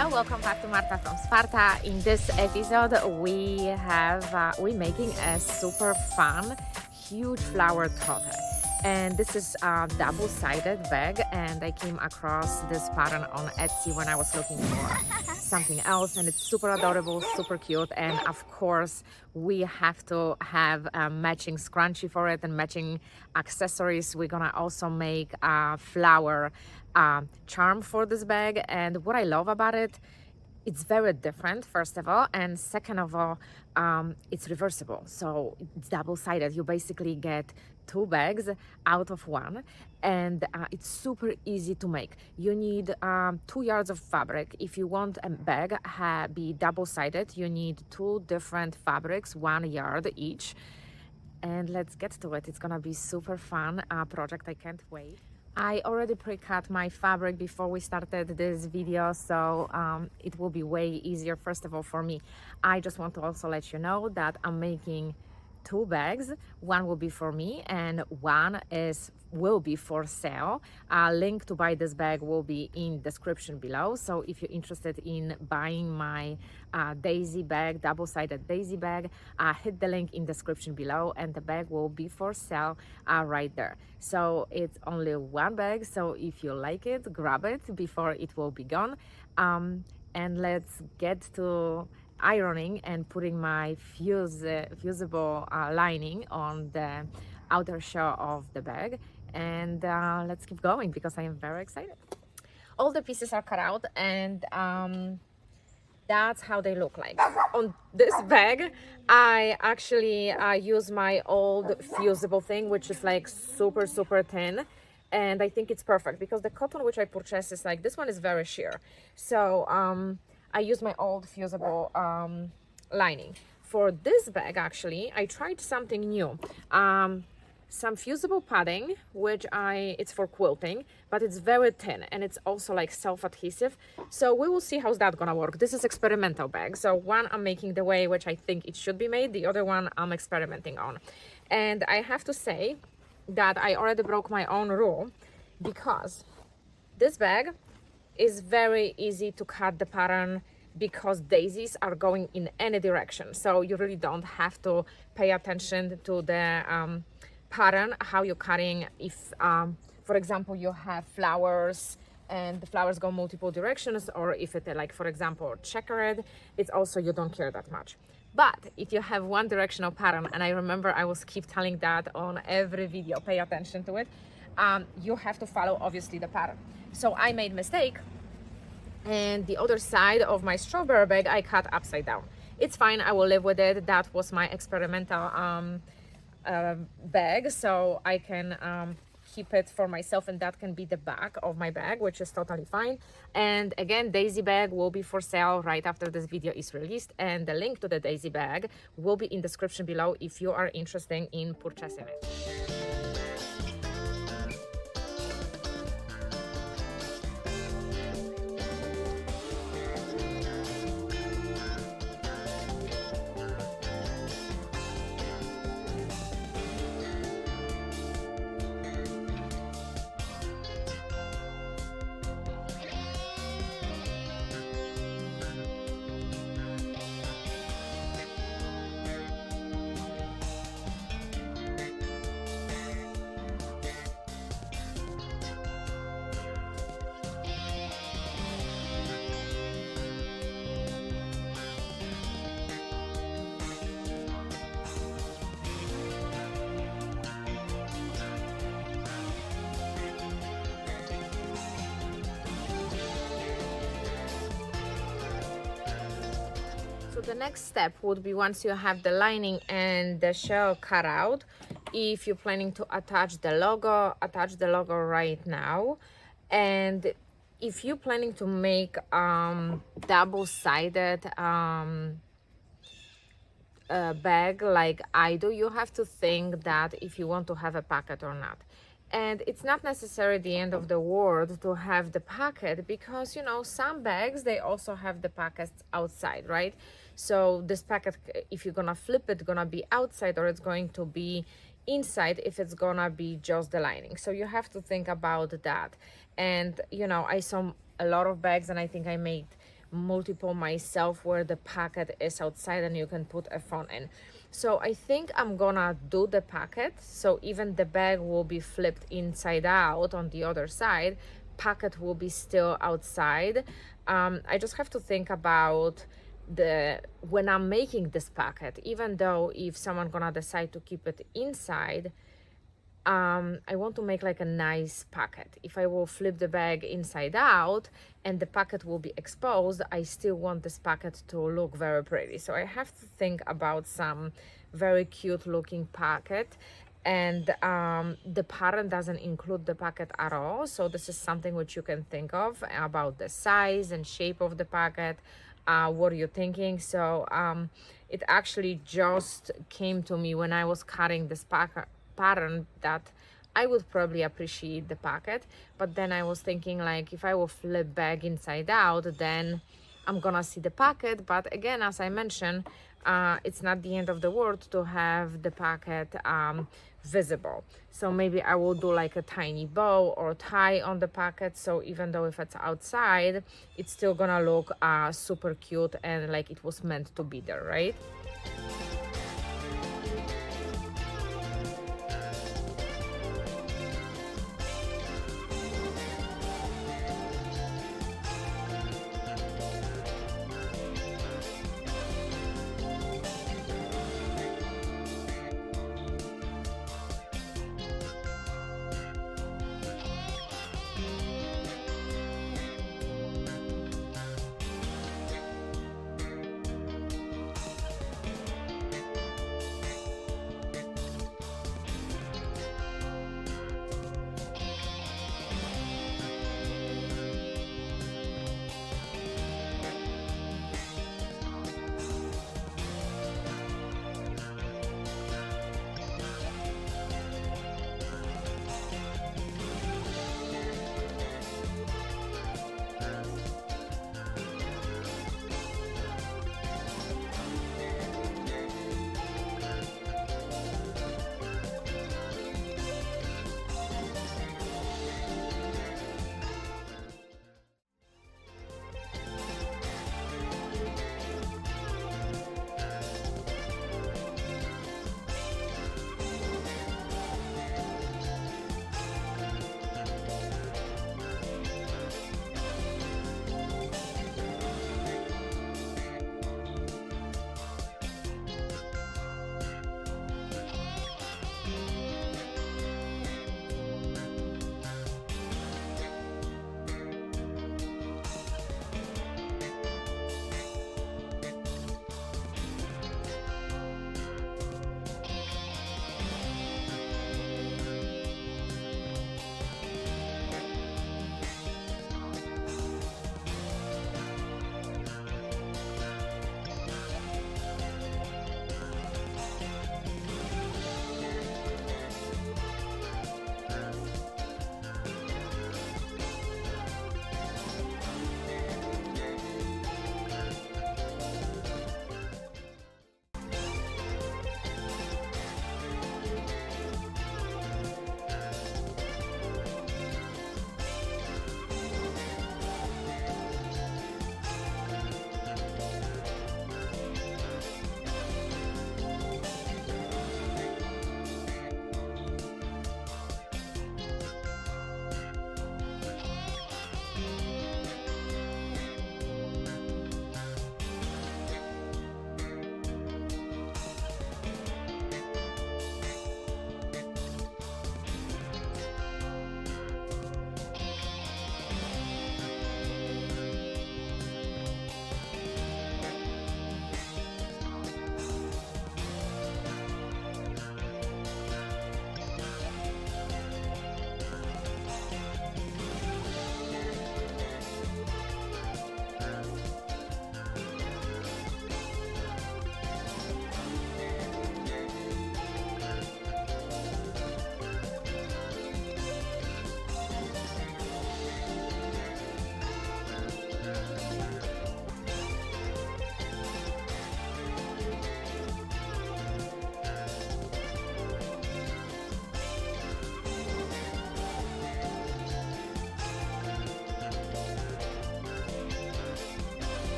Hello, welcome back to Marta from Sparta. In this episode, we're making a super fun, huge flower tote. And this is a double-sided bag, and I came across this pattern on Etsy when I was looking for something else, and it's super adorable, super cute, and of course we have to have a matching scrunchie for it and matching accessories. We're gonna also make a flower charm for this bag, and what I love about it, it's very different, first of all, and second of all, it's reversible, so it's double-sided. You basically get two bags out of one, and it's super easy to make. You need 2 yards of fabric. If you want a bag be double-sided, you need two different fabrics, 1 yard each. And let's get to it. It's gonna be super fun project. I can't wait. I already pre-cut my fabric before we started this video, so it will be way easier. First of all, for me, I just want to also let you know that I'm making two bags. One will be for me and one will be for sale. Link to buy this bag will be in description below, so if you're interested in buying my daisy bag, double-sided daisy bag, hit the link in description below and the bag will be for sale right there. So it's only one bag, so if you like it, grab it before it will be gone. And let's get to ironing and putting my fusible lining on the outer shell of the bag, and let's keep going because I am very excited. All the pieces are cut out, and that's how they look like. On this bag, I actually use my old fusible thing, which is like super thin, and I think it's perfect because the cotton which I purchased is like, this one is very sheer, so I use my old fusible lining. For this bag, actually, I tried something new. Some fusible padding, which it's for quilting, but it's very thin and it's also like self-adhesive. So we will see how's that gonna work. This is experimental bag. So one I'm making the way which I think it should be made. The other one I'm experimenting on. And I have to say that I already broke my own rule because this bag is very easy to cut the pattern because daisies are going in any direction, so you really don't have to pay attention to the pattern, how you're cutting. If for example you have flowers and the flowers go multiple directions, or if it's like, for example, checkered, it's also, you don't care that much. But if you have one directional pattern, and I remember I was keep telling that on every video, pay attention to it, you have to follow obviously the pattern. So I made mistake, and the other side of my strawberry bag I cut upside down. It's fine, I will live with it. That was my experimental bag, so I can keep it for myself, and that can be the back of my bag, which is totally fine. And again, daisy bag will be for sale right after this video is released, and the link to the daisy bag will be in description below if you are interested in purchasing it. So the next step would be, once you have the lining and the shell cut out, if you're planning to attach the logo right now. And if you're planning to make double-sided bag like I do, you have to think that if you want to have a pocket or not. And it's not necessarily the end of the world to have the pocket, because you know, some bags, they also have the pockets outside, right? So this pocket, if you're gonna flip it, gonna be outside, or it's going to be inside if it's gonna be just the lining. So you have to think about that. And you know, I saw a lot of bags, and I think I made multiple myself where the pocket is outside and you can put a phone in. So I think I'm gonna do the pocket, so even the bag will be flipped inside out on the other side, pocket will be still outside. I just have to think about when I'm making this pocket, even though if someone gonna decide to keep it inside, I want to make like a nice pocket. If I will flip the bag inside out and the pocket will be exposed, I still want this pocket to look very pretty. So I have to think about some very cute looking pocket. And the pattern doesn't include the pocket at all. So this is something which you can think of about the size and shape of the pocket. What are you thinking? So it actually just came to me when I was cutting this pattern that I would probably appreciate the pocket, but then I was thinking like if I will flip bag inside out, then I'm gonna see the pocket. But again, as I mentioned, it's not the end of the world to have the pocket visible. So maybe I will do like a tiny bow or tie on the pocket, so even though if it's outside, it's still gonna look super cute and like it was meant to be there, right?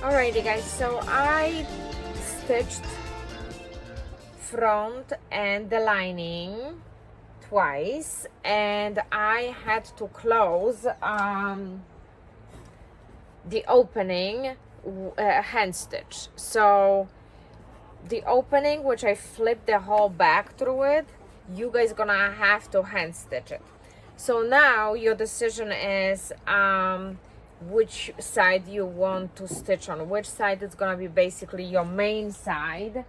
Alrighty guys, so I stitched front and the lining twice, and I had to close the opening hand stitch. So the opening, which I flipped the whole back through it, you guys gonna have to hand stitch it. So now your decision is which side you want to stitch on, which side is gonna be basically your main side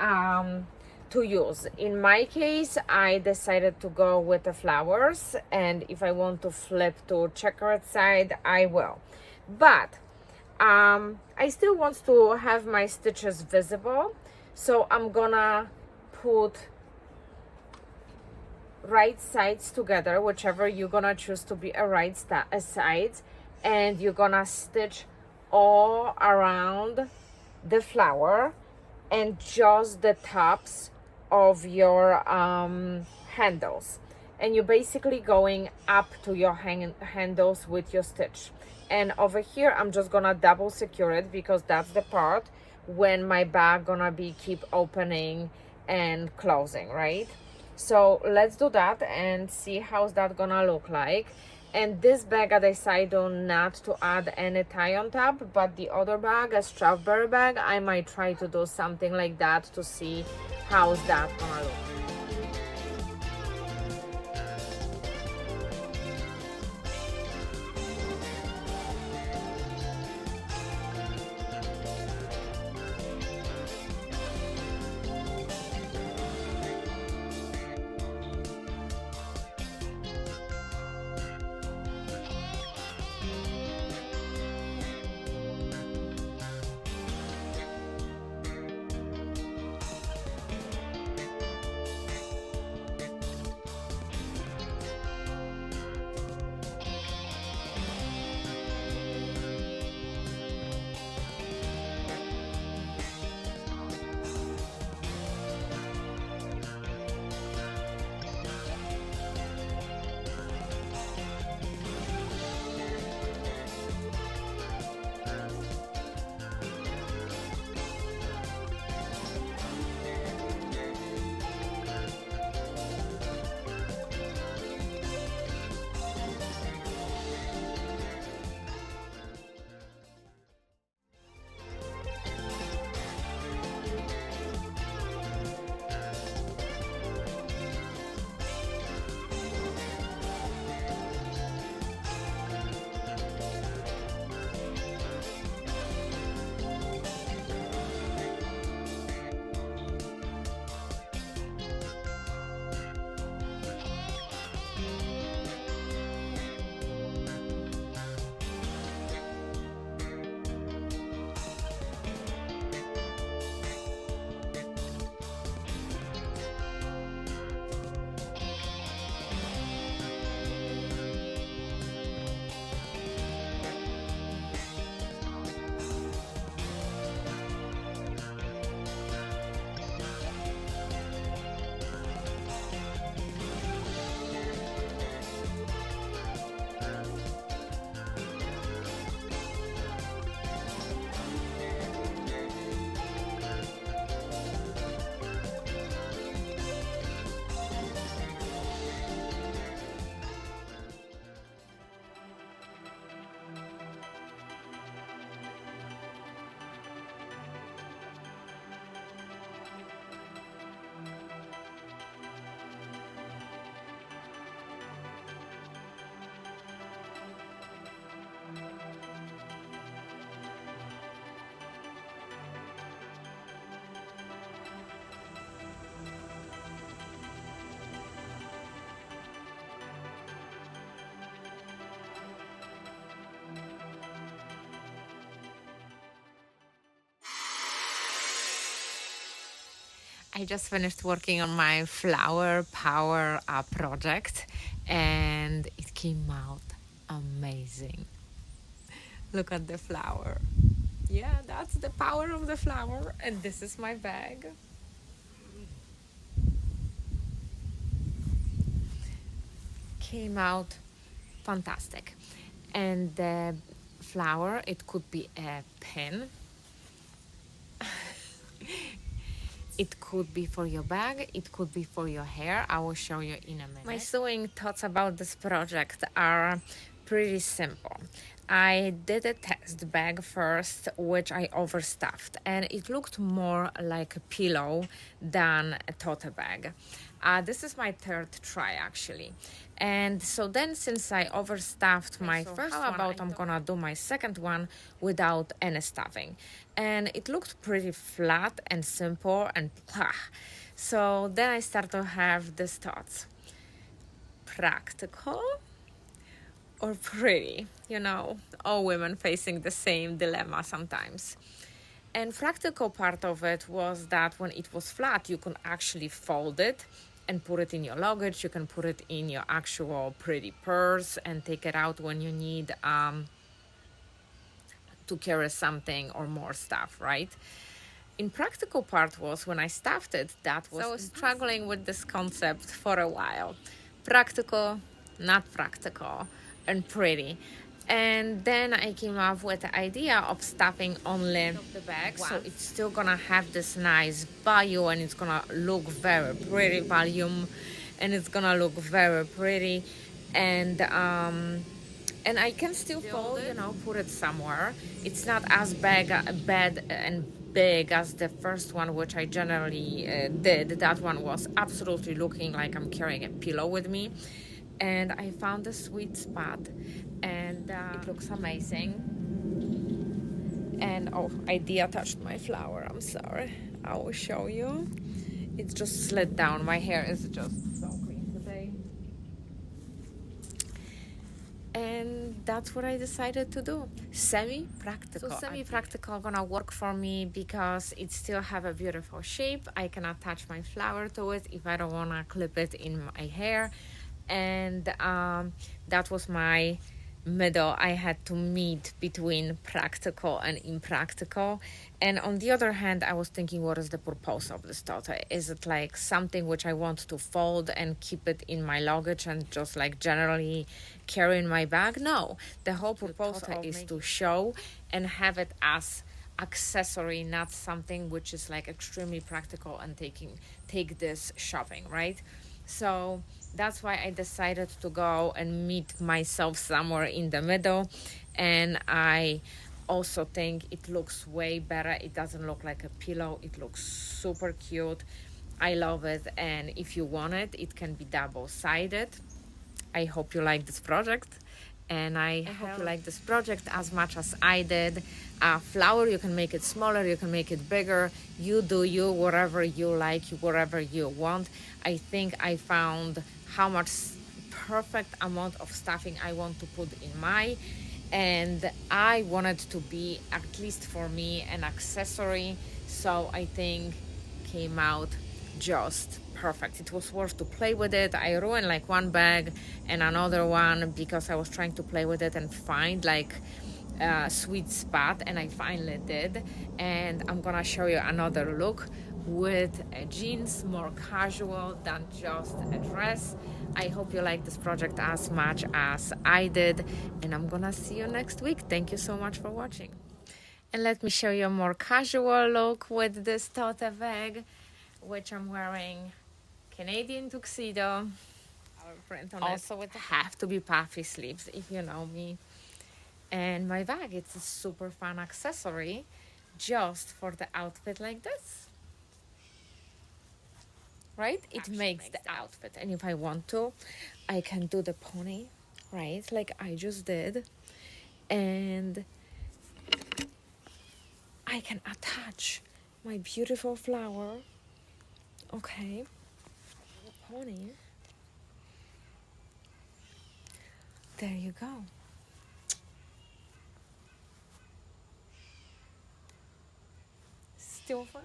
to use. In my case, I decided to go with the flowers, and if I want to flip to checkered side, I will. But I still want to have my stitches visible, so I'm gonna put right sides together, whichever you're gonna choose to be a right sides, and you're gonna stitch all around the flower and just the tops of your handles, and you're basically going up to your handles with your stitch. And over here I'm just gonna double secure it, because that's the part when my bag gonna be keep opening and closing, right? So let's do that and see how's that gonna look like. And this bag I decided not to add any tie on top, but the other bag, a strawberry bag, I might try to do something like that to see how's that gonna look. I just finished working on my flower power project, and it came out amazing. Look at the flower. Yeah, that's the power of the flower, and this is my bag. Came out fantastic. And the flower. It could be a pin. It could be for your bag, it could be for your hair. I will show you in a minute. My sewing thoughts about this project are pretty simple. I did a test bag first, which I overstuffed, and it looked more like a pillow than a tote bag. This is my third try actually. And so then, since I overstuffed my first one, I'm gonna do my second one without any stuffing. And it looked pretty flat and simple and blah. So then I start to have these thoughts. Practical or pretty? You know, all women facing the same dilemma sometimes. And practical part of it was that when it was flat, you can actually fold it and put it in your luggage. You can put it in your actual pretty purse and take it out when you need to carry something or more stuff, right? In practical part was when I stuffed it, that was, so I was struggling with this concept for a while. Practical, not practical, and pretty. And then I came up with the idea of stuffing only the bag, so it's still gonna have this nice value and it's gonna look very pretty volume, and it's gonna look very pretty, and I can still fold, you know, put it somewhere. It's not as bad and big as the first one, which I generally did. That one was absolutely looking like I'm carrying a pillow with me. And I found a sweet spot, and it looks amazing. And oh, I detached my flower, I'm sorry. I will show you. It just slid down. My hair is just so clean today. And that's what I decided to do. Semi-practical. So semi-practical gonna work for me because it still have a beautiful shape. I can attach my flower to it if I don't wanna clip it in my hair. And that was my middle. I had to meet between practical and impractical. And on the other hand, I was thinking, what is the purpose of this tote? Is it like something which I want to fold and keep it in my luggage and just like generally carry in my bag? No, the whole purpose is to show and have it as accessory, not something which is like extremely practical and take this shopping, right? So that's why I decided to go and meet myself somewhere in the middle. And I also think it looks way better. It doesn't look like a pillow. It looks super cute. I love it. And if you want it, it can be double-sided. I hope you like this project. And I hope you like this project as much as I did. Flower, you can make it smaller, you can make it bigger. You do you, whatever you like, whatever you want. I think I found how much perfect amount of stuffing I want to put in my, and I wanted to be, at least for me, an accessory. So I think came out just perfect. It was worth to play with it. I ruined like one bag and another one because I was trying to play with it and find like a sweet spot, and I finally did. And I'm gonna show you another look with jeans, more casual than just a dress. I hope you like this project as much as I did, and I'm gonna see you next week. Thank you so much for watching. And let me show you a more casual look with this tote bag, which I'm wearing Canadian tuxedo. Our print on also it have to be puffy sleeves if you know me. And my bag, it's a super fun accessory just for the outfit like this. Right? It makes the outfit. And if I want to, I can do the pony, right? Like I just did. And I can attach my beautiful flower. Okay. Pony. There you go. Still fun.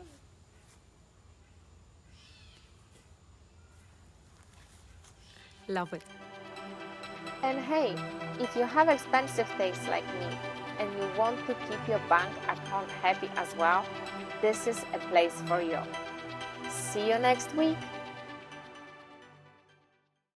Love it. And hey, if you have expensive tastes like me and you want to keep your bank account happy as well, this is a place for you. See you next week.